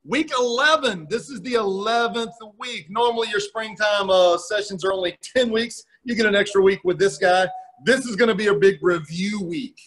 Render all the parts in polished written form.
Week 11. This is the 11th week. Normally your springtime sessions are only 10 weeks. You get an extra week with this guy. This is going to be a big review week.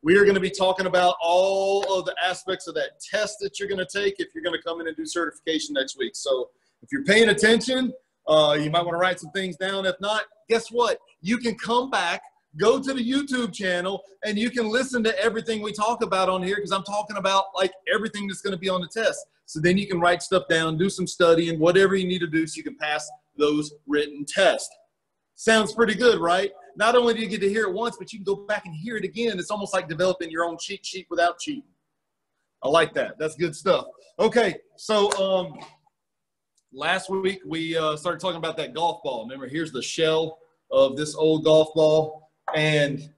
We are going to be talking about all of the aspects of that test that you're going to take if you're going to come in and do certification next week. So if you're paying attention, you might want to write some things down. If not, guess what? You can come back, go to the YouTube channel, and you can listen to everything we talk about on here because I'm talking about like everything that's going to be on the test. So then you can write stuff down, do some studying, whatever you need to do so you can pass those written tests. Sounds pretty good, right? Not only do you get to hear it once, but you can go back and hear it again. It's almost like developing your own cheat sheet without cheating. I like that. That's good stuff. Okay, so last week we started talking about that golf ball. Remember, here's the shell of this old golf ball. And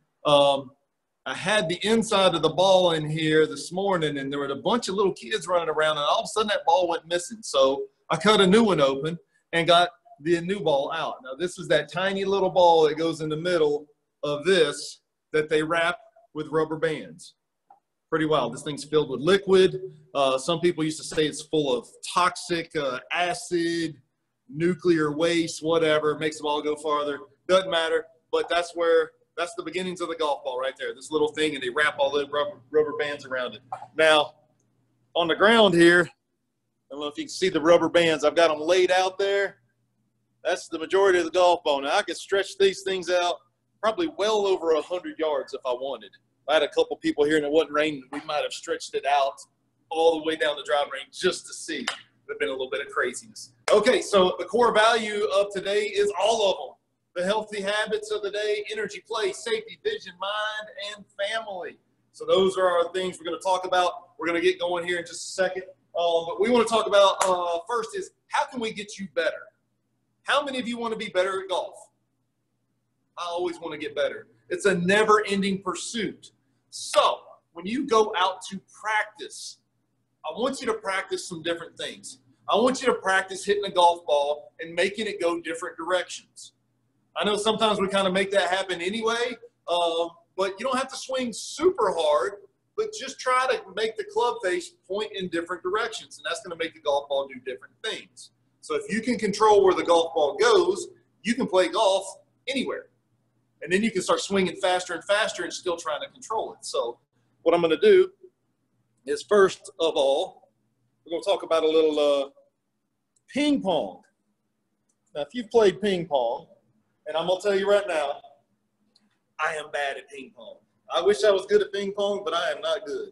I had the inside of the ball in here this morning, and there were a bunch of little kids running around, and all of a sudden that ball went missing. So I cut a new one open and got the new ball out. Now, this is that tiny little ball that goes in the middle of this that they wrap with rubber bands. Pretty wild. This thing's filled with liquid. Some people used to say it's full of toxic acid, nuclear waste, whatever. It makes the ball go farther. Doesn't matter, but that's the beginnings of the golf ball right there, this little thing, and they wrap all the rubber bands around it. Now, on the ground here, I don't know if you can see the rubber bands. I've got them laid out there. That's the majority of the golf ball. Now, I could stretch these things out probably well over 100 yards if I wanted. I had a couple people here and it wasn't raining. We might have stretched it out all the way down the driving range just to see. It would have been a little bit of craziness. Okay, so the core value of today is all of them. The healthy habits of the day: energy, play, safety, vision, mind, and family. So those are our things we're going to talk about. We're going to get going here in just a second. But we want to talk about first is how can we get you better? How many of you want to be better at golf? I always want to get better. It's a never-ending pursuit. So when you go out to practice, I want you to practice some different things. I want you to practice hitting a golf ball and making it go different directions. I know sometimes we kind of make that happen anyway, but you don't have to swing super hard, but just try to make the club face point in different directions, and that's going to make the golf ball do different things. So if you can control where the golf ball goes, you can play golf anywhere. And then you can start swinging faster and faster and still trying to control it. So what I'm going to do is, first of all, we're going to talk about a little ping pong. Now, if you've played ping pong, and I'm going to tell you right now, I am bad at ping pong. I wish I was good at ping pong, but I am not good.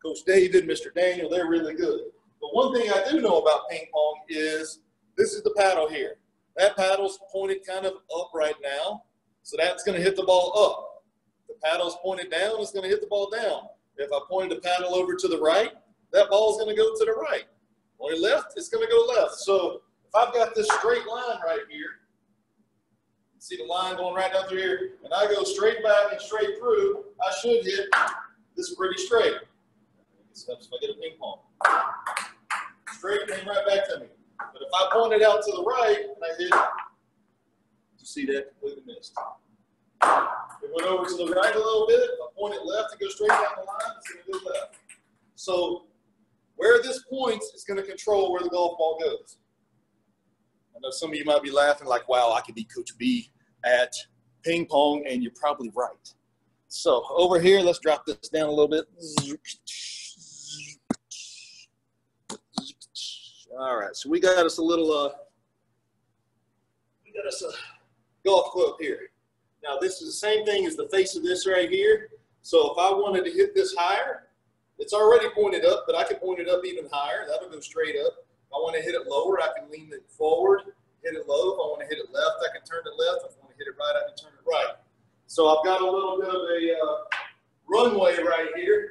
Coach David, Mr. Daniel, they're really good. But one thing I do know about ping pong is this is the paddle here. That paddle's pointed kind of up right now, so that's going to hit the ball up. The paddle's pointed down, it's going to hit the ball down. If I pointed the paddle over to the right, that ball's going to go to the right. Point left, it's going to go left. So if I've got this straight line right here, see the line going right down through here, and I go straight back and straight through, I should hit this pretty straight. If I get a ping pong. Straight and came right back to me. But if I point it out to the right and I hit, you see that completely missed. It went over to the right a little bit. If I point it left and go straight down the line, it's going to go left. So where this points is going to control where the golf ball goes. I know some of you might be laughing like, wow, I could be Coach B at ping pong, and you're probably right. So over here, let's drop this down a little bit. All right, so we got us a little, golf club here. Now this is the same thing as the face of this right here. So if I wanted to hit this higher, it's already pointed up, but I can point it up even higher. That'll go straight up. If I want to hit it lower, I can lean it forward, hit it low. If I want to hit it left, I can turn it left. If I want to hit it right, I can turn it right. So I've got a little bit of a runway right here.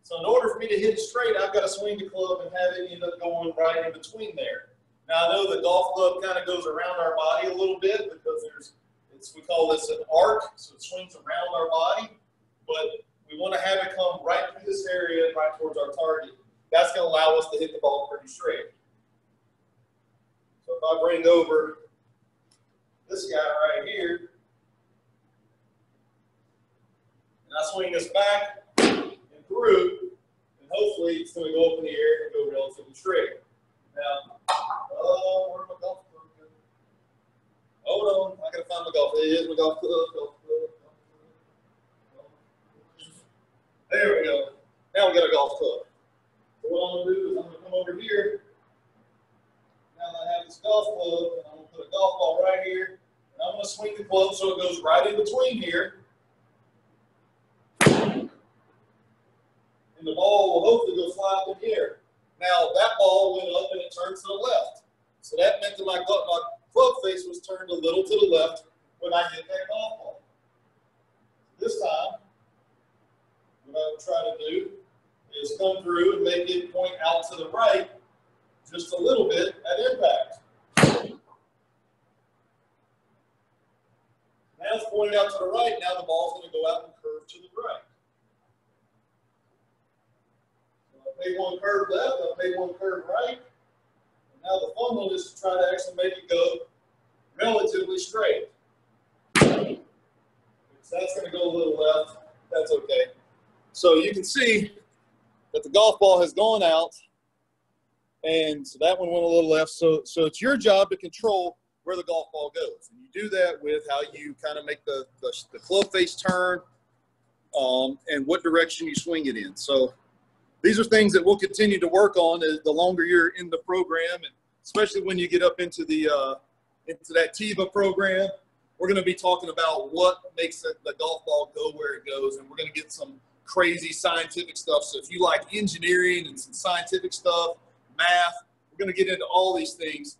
So in order for me to hit it straight, I've got to swing the club and have it end up going right in between there. Now I know the golf club kind of goes around our body a little bit because we call this an arc, so it swings around our body, but we want to have it come right through this area, right towards our target. That's going to allow us to hit the ball pretty straight. So if I bring over this guy right here, and I swing this back and through, and hopefully it's going to go up in the air and go relatively straight. Now, where's my golf club? Hold on, I got to find my golf. Here's my golf club. There we go. Now we got a golf club. So what I'm going to do is I'm going to come over here. Now that I have this golf club, and I'm going to put a golf ball right here. And I'm going to swing the club so it goes right in between here. And the ball will hopefully go fly up in the air. Now that ball went up and it turned to the left. So that meant that my club face was turned a little to the left when I hit that golf ball. This time, what I would try to do is come through and make it point out to the right just a little bit at impact. Now it's pointing out to the right. Now the ball's going to go out and curve to the right. So I made one curve left, I made one curve right. And now the fun one is to try to actually make it go relatively straight. If that's going to go a little left, that's okay. So you can see that the golf ball has gone out, and so that one went a little left. So it's your job to control where the golf ball goes. And you do that with how you kind of make the club face turn and what direction you swing it in. So these are things that we'll continue to work on as the longer you're in the program, and especially when you get up into that TIVA program. We're going to be talking about what makes the golf ball go where it goes, and we're going to get some crazy scientific stuff. So if you like engineering and some scientific stuff, math, we're going to get into all these things.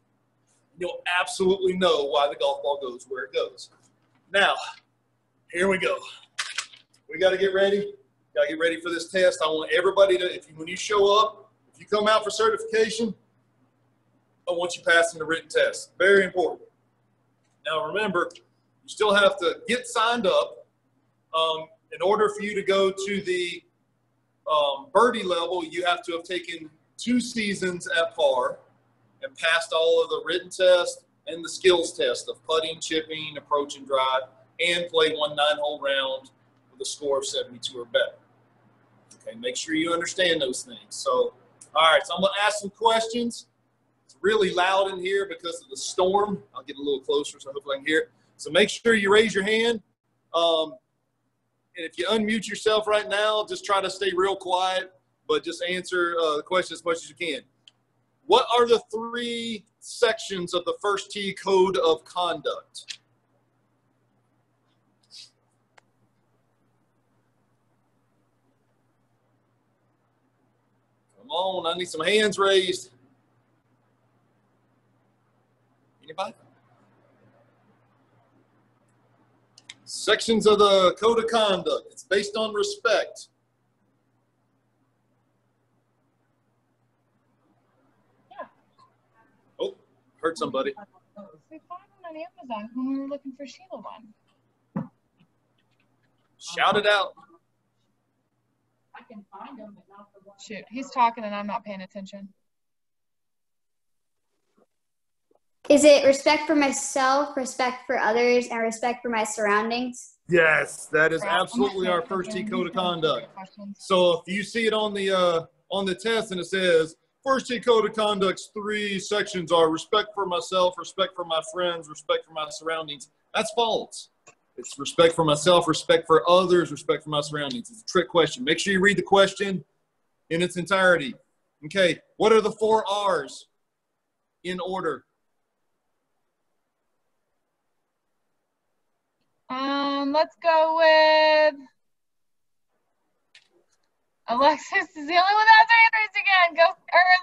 You'll absolutely know why the golf ball goes where it goes. Now, here we go. We got to get ready. Got to get ready for this test. I want everybody to, when you show up, if you come out for certification, I want you passing the written test. Very important. Now remember, you still have to get signed up. In order for you to go to the birdie level, you have to have taken 2 seasons at par and passed all of the written test and the skills test of putting, chipping, approach, and drive, and played 1 9-hole round with a score of 72 or better. Okay, make sure you understand those things. So, all right, so I'm going to ask some questions. It's really loud in here because of the storm. I'll get a little closer so hopefully I can hear it. So make sure you raise your hand. And if you unmute yourself right now, just try to stay real quiet, but just answer the question as much as you can. What are the 3 sections of the First Tee Code of Conduct? Come on, I need some hands raised. Anybody? Sections of the Code of Conduct. It's based on respect. Yeah. Oh, heard somebody. We found one on Amazon when we were looking for Sheila one. Shout it out. I can find them, but not the one. Shoot, he's talking and I'm not paying attention. Is it respect for myself, respect for others, and respect for my surroundings? Yes, that is absolutely our First Tee Code of Conduct. So if you see it on the test and it says First Tee Code of Conduct's 3 sections are respect for myself, respect for my friends, respect for my surroundings, that's false. It's respect for myself, respect for others, respect for my surroundings. It's a trick question. Make sure you read the question in its entirety. Okay, what are the 4 R's in order? Let's go with Alexis is the only one that has her hand raised again.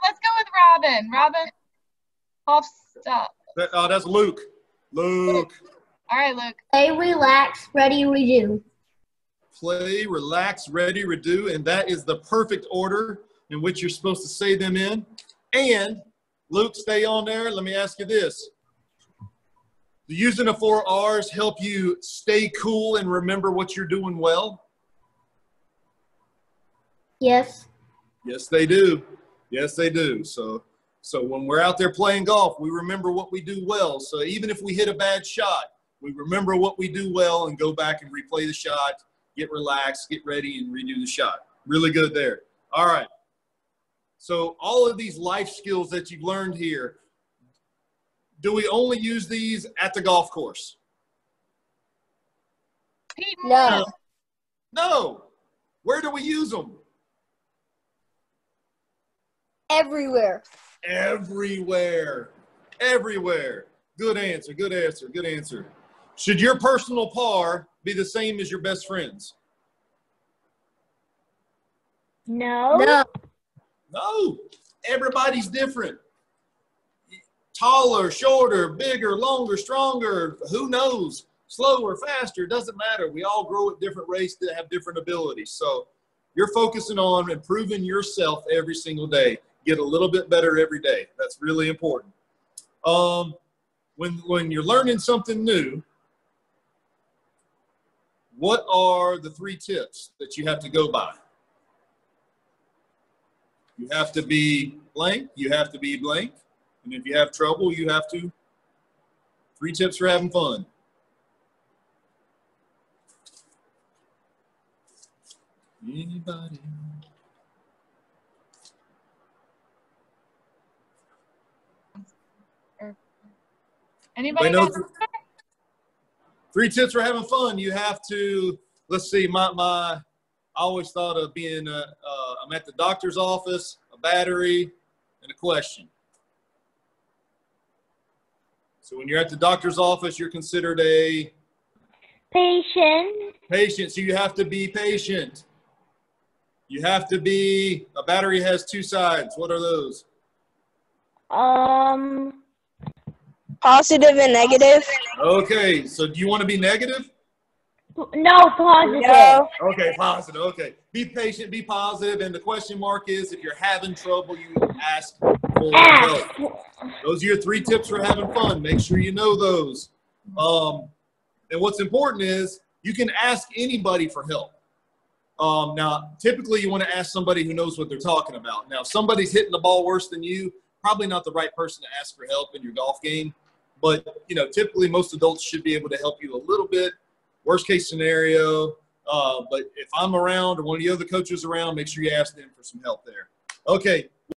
Let's go with Robin. Robin Hofstad. That's Luke. Luke. All right, Luke. Play, relax, ready, redo. Play, relax, ready, redo, and that is the perfect order in which you're supposed to say them in. And Luke, stay on there. Let me ask you this. Do using the 4 R's help you stay cool and remember what you're doing well? Yes. Yes, they do. Yes, they do. So when we're out there playing golf, we remember what we do well. So even if we hit a bad shot, we remember what we do well and go back and replay the shot, get relaxed, get ready, and redo the shot. Really good there. All right. So all of these life skills that you've learned here, do we only use these at the golf course? Pete, No. No. Where do we use them? Everywhere. Everywhere. Everywhere. Good answer. Good answer. Good answer. Should your personal par be the same as your best friend's? No. No. No. Everybody's different. Taller, shorter, bigger, longer, stronger. Who knows? Slower, faster. Doesn't matter. We all grow at different rates that have different abilities. So you're focusing on improving yourself every single day. Get a little bit better every day. That's really important. When you're learning something new, what are the 3 tips that you have to go by? You have to be blank. You have to be blank. And if you have trouble, you have to. 3 tips for having fun. Anybody? Anybody Know got 3 tips for having fun. You have to, let's see, I always thought of being, I'm at the doctor's office, a battery, and a question. So when you're at the doctor's office, you're considered a patient. So you have to be patient. You have to be, a battery has 2 sides. What are those? Positive and negative. Okay, so do you want to be negative? No, positive. No. Okay, positive. Okay. Be patient, be positive, and the question mark is if you're having trouble, you ask for help. Those are your 3 tips for having fun. Make sure you know those. And what's important is you can ask anybody for help. Now, typically you want to ask somebody who knows what they're talking about. Now, if somebody's hitting the ball worse than you, probably not the right person to ask for help in your golf game. But, you know, typically most adults should be able to help you a little bit. Worst case scenario. But if I'm around or one of the other coaches around, make sure you ask them for some help there. Okay,